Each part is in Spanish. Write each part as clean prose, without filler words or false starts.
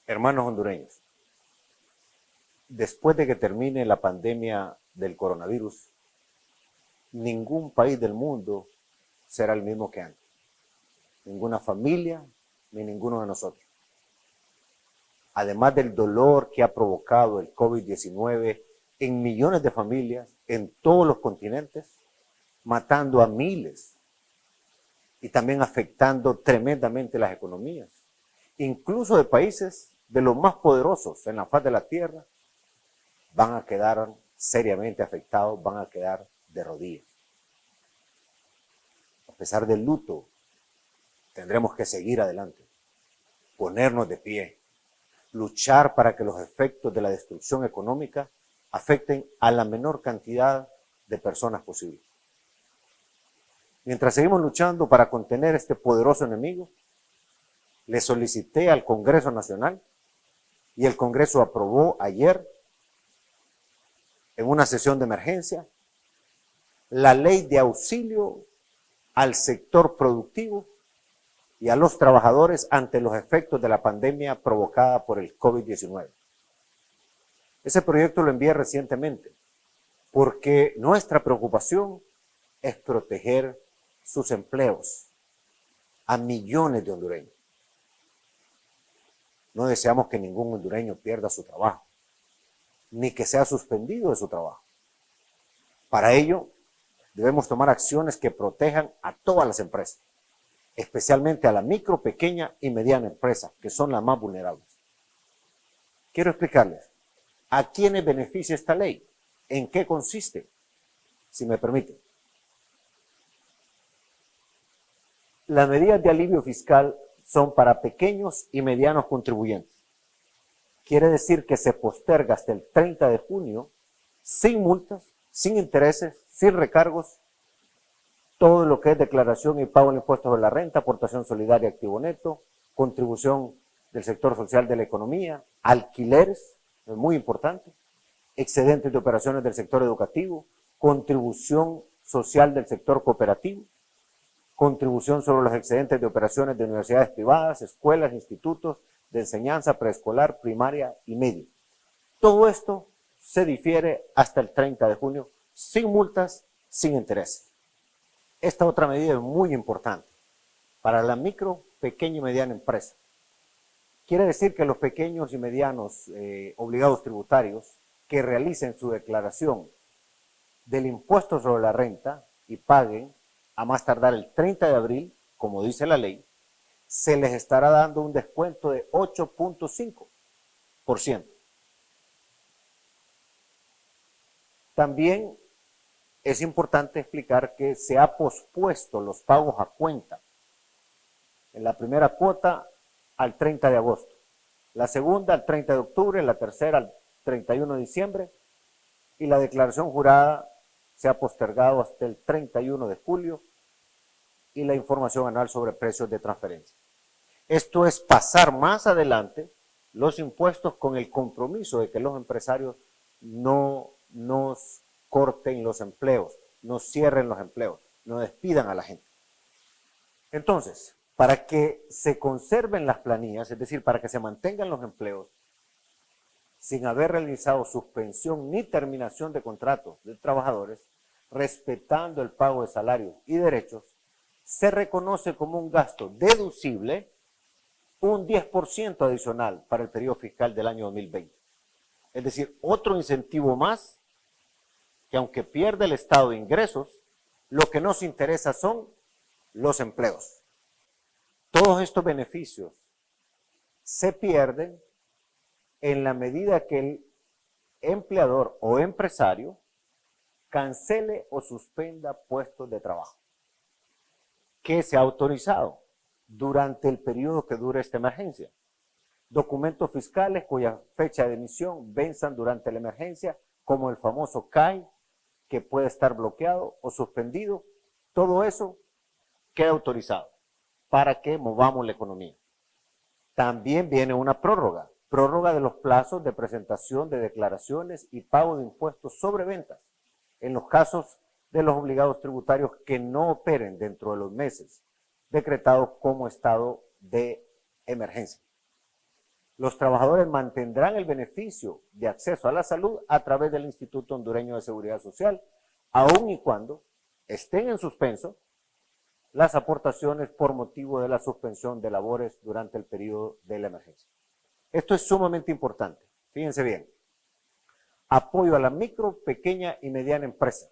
Hermanos hondureños, después de que termine la pandemia del coronavirus, ningún país del mundo será el mismo que antes. Ninguna familia, ni ninguno de nosotros. Además del dolor que ha provocado el COVID-19 en millones de familias en todos los continentes, matando a miles y también afectando tremendamente las economías, incluso de países de los más poderosos en la faz de la tierra, van a quedar seriamente afectados, van a quedar de rodillas. A pesar del luto, tendremos que seguir adelante, ponernos de pie, luchar para que los efectos de la destrucción económica afecten a la menor cantidad de personas posible. Mientras seguimos luchando para contener este poderoso enemigo, le solicité al Congreso Nacional y el Congreso aprobó ayer, en una sesión de emergencia, la ley de auxilio al sector productivo y a los trabajadores ante los efectos de la pandemia provocada por el COVID-19. Ese proyecto lo envié recientemente porque nuestra preocupación es proteger sus empleos a millones de hondureños. No deseamos que ningún hondureño pierda su trabajo, ni que sea suspendido de su trabajo. Para ello, debemos tomar acciones que protejan a todas las empresas, especialmente a la micro, pequeña y mediana empresa, que son las más vulnerables. Quiero explicarles a quiénes beneficia esta ley, en qué consiste, si me permiten. Las medidas de alivio fiscal son para pequeños y medianos contribuyentes. Quiere decir que se posterga hasta el 30 de junio, sin multas, sin intereses, sin recargos, todo lo que es declaración y pago de impuestos sobre la renta, aportación solidaria activo neto, contribución del sector social de la economía, alquileres, es muy importante, excedentes de operaciones del sector educativo, contribución social del sector cooperativo, contribución sobre los excedentes de operaciones de universidades privadas, escuelas, institutos de enseñanza preescolar, primaria y media. Todo esto se difiere hasta el 30 de junio, sin multas, sin intereses. Esta otra medida es muy importante para la micro, pequeña y mediana empresa. Quiere decir que los pequeños y medianos obligados tributarios que realicen su declaración del impuesto sobre la renta y paguen a más tardar el 30 de abril, como dice la ley, se les estará dando un descuento de 8.5%. También es importante explicar que se ha pospuesto los pagos a cuenta. En la primera cuota al 30 de agosto, la segunda al 30 de octubre, la tercera al 31 de diciembre y la declaración jurada se ha postergado hasta el 31 de julio y la información anual sobre precios de transferencia. Esto es pasar más adelante los impuestos con el compromiso de que los empresarios no nos corten los empleos, no cierren los empleos, no despidan a la gente. Entonces, para que se conserven las planillas, es decir, para que se mantengan los empleos, sin haber realizado suspensión ni terminación de contratos de trabajadores, respetando el pago de salarios y derechos, se reconoce como un gasto deducible un 10% adicional para el periodo fiscal del año 2020. Es decir, otro incentivo más que aunque pierde el Estado de ingresos, lo que nos interesa son los empleos. Todos estos beneficios se pierden en la medida que el empleador o empresario cancele o suspenda puestos de trabajo que se ha autorizado durante el periodo que dure esta emergencia. Documentos fiscales cuya fecha de emisión venzan durante la emergencia, como el famoso CAI, que puede estar bloqueado o suspendido, todo eso queda autorizado para que movamos la economía. También viene una prórroga de los plazos de presentación de declaraciones y pago de impuestos sobre ventas, en los casos de los obligados tributarios que no operen dentro de los meses decretados como estado de emergencia. Los trabajadores mantendrán el beneficio de acceso a la salud a través del Instituto Hondureño de Seguridad Social, aun y cuando estén en suspenso las aportaciones por motivo de la suspensión de labores durante el periodo de la emergencia. Esto es sumamente importante. Fíjense bien. Apoyo a la micro, pequeña y mediana empresa.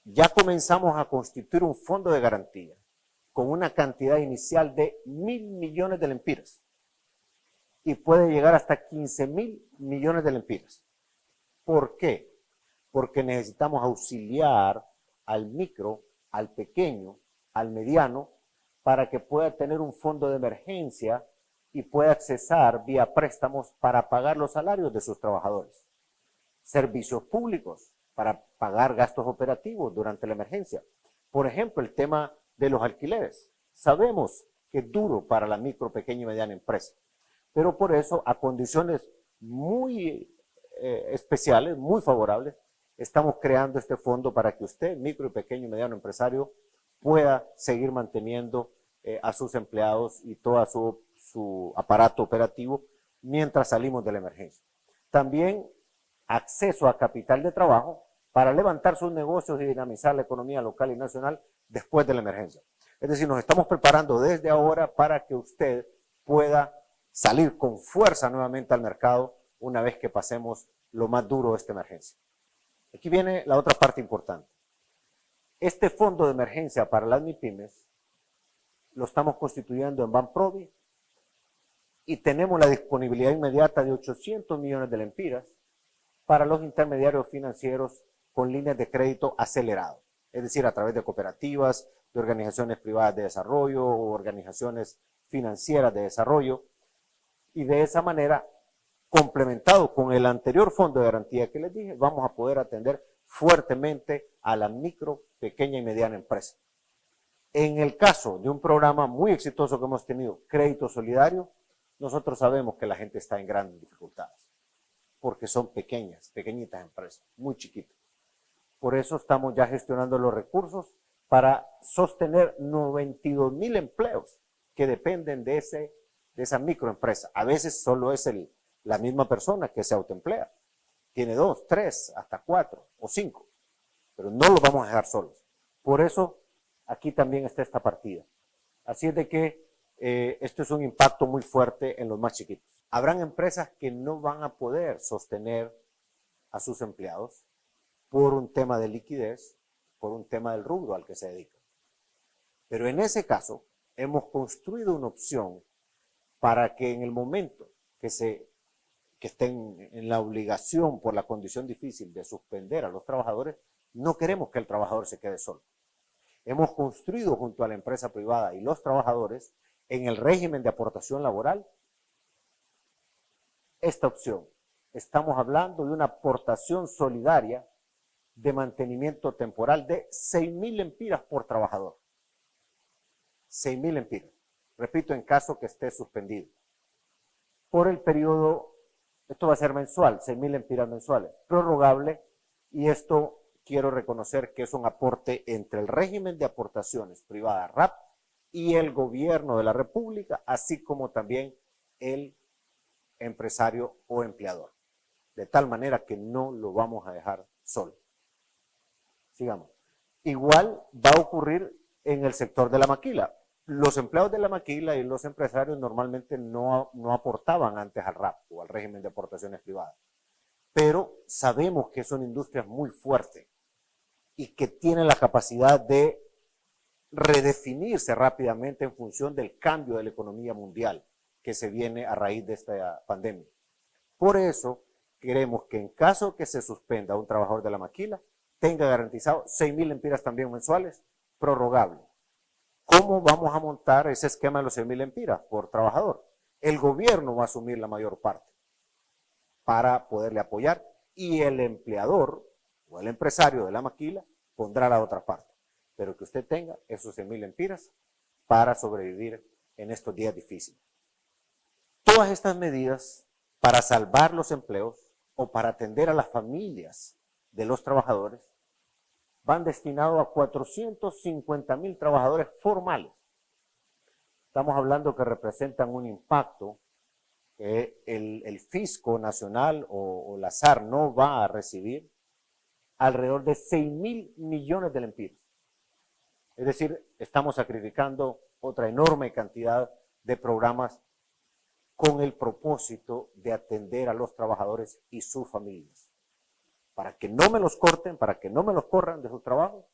Ya comenzamos a constituir un fondo de garantía con una cantidad inicial de 1.000 millones de lempiras y puede llegar hasta 15.000 millones de lempiras. ¿Por qué? Porque necesitamos auxiliar al micro, al pequeño, al mediano, para que pueda tener un fondo de emergencia y pueda accesar vía préstamos para pagar los salarios de sus trabajadores. Servicios públicos para pagar gastos operativos durante la emergencia. Por ejemplo, el tema de los alquileres. Sabemos que es duro para la micro, pequeña y mediana empresa, pero por eso, a condiciones muy especiales, muy favorables, estamos creando este fondo para que usted, micro y pequeño y mediano empresario, pueda seguir manteniendo a sus empleados y todo su aparato operativo mientras salimos de la emergencia. También acceso a capital de trabajo para levantar sus negocios y dinamizar la economía local y nacional después de la emergencia. Es decir, nos estamos preparando desde ahora para que usted pueda salir con fuerza nuevamente al mercado una vez que pasemos lo más duro de esta emergencia. Aquí viene la otra parte importante. Este fondo de emergencia para las MIPYMES lo estamos constituyendo en Banprovi y tenemos la disponibilidad inmediata de 800 millones de lempiras para los intermediarios financieros con líneas de crédito acelerado, es decir, a través de cooperativas, de organizaciones privadas de desarrollo o organizaciones financieras de desarrollo, y de esa manera, complementado con el anterior fondo de garantía que les dije, vamos a poder atender fuertemente a la micro, pequeña y mediana empresa. En el caso de un programa muy exitoso que hemos tenido, Crédito Solidario, nosotros sabemos que la gente está en grandes dificultades, porque son pequeñitas empresas, muy chiquitas. Por eso estamos ya gestionando los recursos para sostener 92,000 empleos que dependen de esa microempresa. A veces solo es la misma persona que se autoemplea. Tiene 2, 3, hasta 4 o 5, pero no los vamos a dejar solos. Por eso aquí también está esta partida. Así es de que esto es un impacto muy fuerte en los más chiquitos. Habrán empresas que no van a poder sostener a sus empleados por un tema de liquidez, por un tema del rubro al que se dedican. Pero en ese caso, hemos construido una opción para que en el momento que estén en la obligación por la condición difícil de suspender a los trabajadores, no queremos que el trabajador se quede solo. Hemos construido junto a la empresa privada y los trabajadores en el régimen de aportación laboral esta opción. Estamos hablando de una aportación solidaria de mantenimiento temporal de 6,000 lempiras por trabajador. 6,000 lempiras. Repito, en caso que esté suspendido. Por el periodo, esto va a ser mensual, 6,000 lempiras mensuales, prorrogable, y esto quiero reconocer que es un aporte entre el régimen de aportaciones privada RAP y el gobierno de la República, así como también el empresario o empleador. De tal manera que no lo vamos a dejar solo. Sigamos. Igual va a ocurrir en el sector de la maquila. Los empleados de la maquila y los empresarios normalmente no aportaban antes al RAP o al régimen de aportaciones privadas. Pero sabemos que son industrias muy fuertes y que tienen la capacidad de redefinirse rápidamente en función del cambio de la economía mundial que se viene a raíz de esta pandemia. Por eso queremos que en caso que se suspenda a un trabajador de la maquila, tenga garantizado 6,000 lempiras también mensuales, prorrogable. ¿Cómo vamos a montar ese esquema de los 6,000 lempiras por trabajador? El gobierno va a asumir la mayor parte para poderle apoyar y el empleador o el empresario de la maquila pondrá la otra parte. Pero que usted tenga esos 6,000 lempiras para sobrevivir en estos días difíciles. Todas estas medidas para salvar los empleos o para atender a las familias de los trabajadores van destinados a 450,000 trabajadores formales. Estamos hablando que representan un impacto que el fisco nacional o la SAR no va a recibir alrededor de 6.000 millones de lempiras. Es decir, estamos sacrificando otra enorme cantidad de programas con el propósito de atender a los trabajadores y sus familias, para que no me los corten, para que no me los corran de sus trabajos,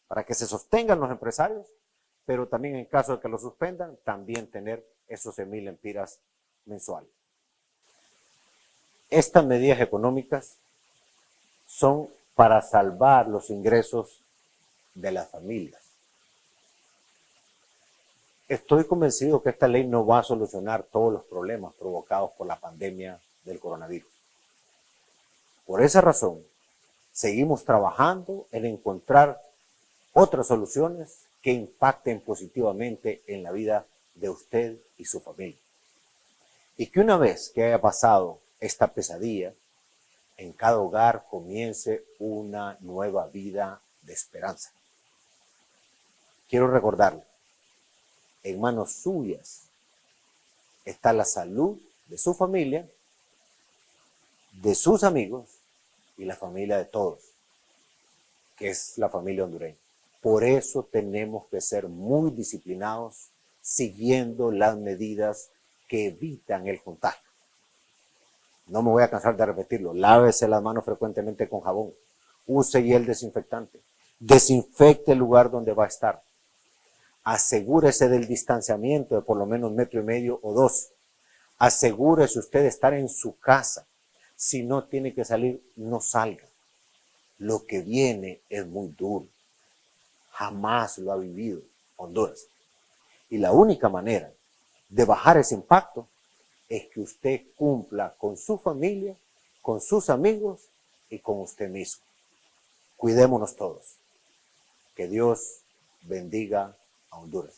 para que se sostengan los empresarios, pero también en caso de que los suspendan, también tener esos 6.000 lempiras mensuales. Estas medidas económicas son para salvar los ingresos de las familias. Estoy convencido que esta ley no va a solucionar todos los problemas provocados por la pandemia del coronavirus. Por esa razón, seguimos trabajando en encontrar otras soluciones que impacten positivamente en la vida de usted y su familia. Y que una vez que haya pasado esta pesadilla, en cada hogar comience una nueva vida de esperanza. Quiero recordarle, en manos suyas está la salud de su familia, de sus amigos y la familia de todos, que es la familia hondureña. Por eso tenemos que ser muy disciplinados, siguiendo las medidas que evitan el contagio. No me voy a cansar de repetirlo, lávese las manos frecuentemente con jabón, use gel desinfectante, desinfecte el lugar donde va a estar, asegúrese del distanciamiento de por lo menos 1,5 metros o 2, asegúrese usted de estar en su casa, si no tiene que salir, no salga. Lo que viene es muy duro, jamás lo ha vivido Honduras. Y la única manera de bajar ese impacto es que usted cumpla con su familia, con sus amigos y con usted mismo. Cuidémonos todos. Que Dios bendiga a Honduras.